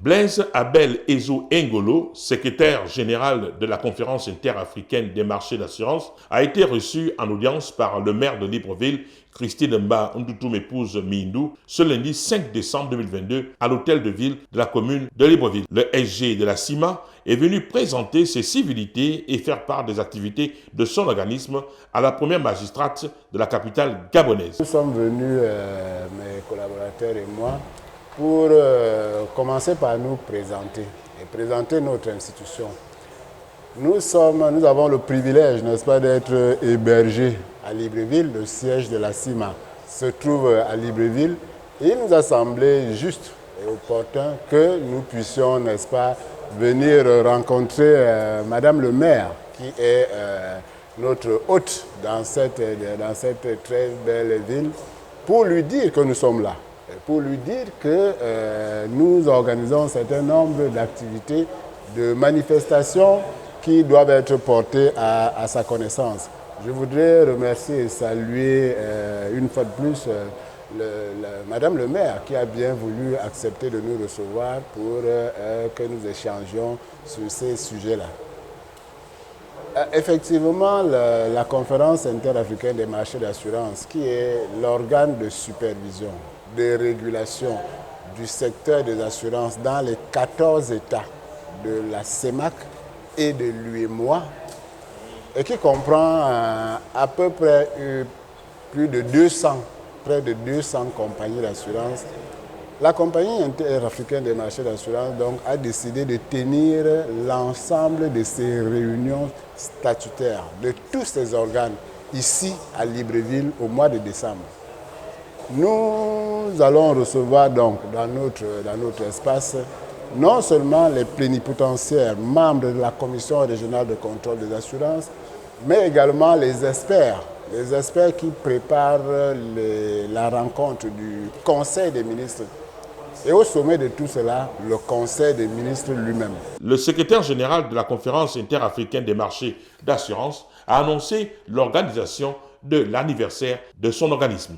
Blaise Abel Ezo Ngolo, secrétaire général de la Conférence interafricaine des marchés d'assurance, a été reçu en audience par le maire de Libreville, Christine Mba Ndoutoum épouse Mindou, ce lundi 5 décembre 2022 à l'hôtel de ville de la commune de Libreville. Le SG de la CIMA est venu présenter ses civilités et faire part des activités de son organisme à la première magistrate de la capitale gabonaise. Nous sommes venus, mes collaborateurs et moi, pour commencer par nous présenter et présenter notre institution. Nous avons le privilège, n'est-ce pas, d'être hébergés à Libreville. Le siège de la CIMA se trouve à Libreville et il nous a semblé juste et opportun que nous puissions, n'est-ce pas, venir rencontrer Madame le maire qui est notre hôte dans cette très belle ville pour lui dire que nous sommes là. Pour lui dire que nous organisons un certain nombre d'activités, de manifestations qui doivent être portées à sa connaissance. Je voudrais remercier et saluer une fois de plus Madame le maire qui a bien voulu accepter de nous recevoir pour que nous échangions sur ces sujets-là. Effectivement, la conférence interafricaine des marchés d'assurance, qui est l'organe de supervision, de régulation du secteur des assurances dans les 14 États de la CEMAC et de l'UEMOA, et qui comprend à peu près près de 200 compagnies d'assurance. La compagnie interafricaine des marchés d'assurance donc a décidé de tenir l'ensemble de ces réunions statutaires de tous ces organes ici à Libreville au mois de décembre. Nous allons recevoir donc dans notre espace non seulement les plénipotentiaires, membres de la Commission régionale de contrôle des assurances, mais également les experts qui préparent la rencontre du Conseil des ministres. Et au sommet de tout cela, le Conseil des ministres lui-même. Le secrétaire général de la Conférence interafricaine des marchés d'assurance a annoncé l'organisation de l'anniversaire de son organisme.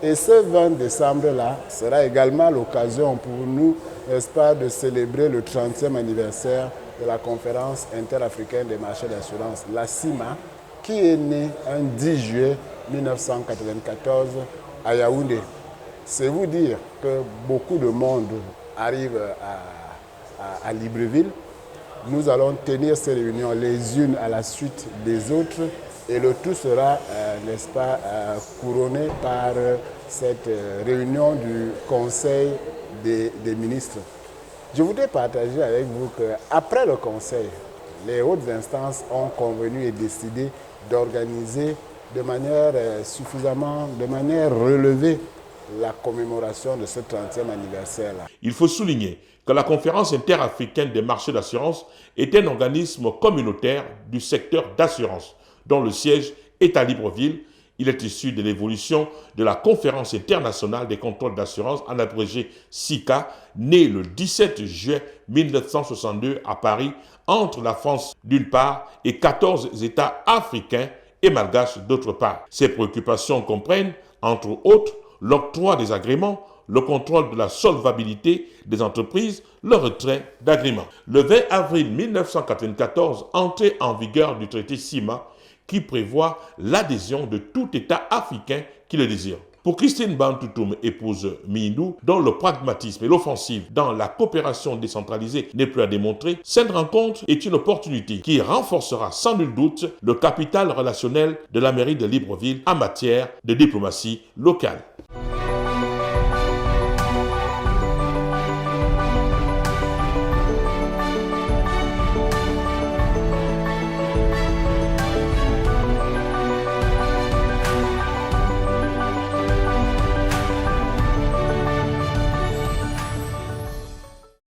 Et ce 20 décembre-là sera également l'occasion pour nous, n'est-ce pas, de célébrer le 30e anniversaire de la Conférence interafricaine des marchés d'assurance, la CIMA, qui est née un 10 juillet 1994 à Yaoundé. C'est vous dire que beaucoup de monde arrive à Libreville. Nous allons tenir ces réunions les unes à la suite des autres et le tout sera, n'est-ce pas, couronné par cette réunion du Conseil des ministres. Je voudrais partager avec vous qu'après le Conseil, les hautes instances ont convenu et décidé d'organiser de manière relevée la commémoration de ce 30e anniversaire-là. Il faut souligner que la Conférence interafricaine des marchés d'assurance est un organisme communautaire du secteur d'assurance, dont le siège est à Libreville. Il est issu de l'évolution de la Conférence internationale des contrôles d'assurance, en abrégé SICA, née le 17 juillet 1962 à Paris, entre la France d'une part et 14 États africains et malgaches d'autre part. Ses préoccupations comprennent, entre autres, l'octroi des agréments, le contrôle de la solvabilité des entreprises, le retrait d'agréments. Le 20 avril 1994, entrée en vigueur du traité CIMA qui prévoit l'adhésion de tout État africain qui le désire. Pour Christine Mba Ndoutoum, épouse Mindou, dont le pragmatisme et l'offensive dans la coopération décentralisée n'est plus à démontrer, cette rencontre est une opportunité qui renforcera sans nul doute le capital relationnel de la mairie de Libreville en matière de diplomatie locale.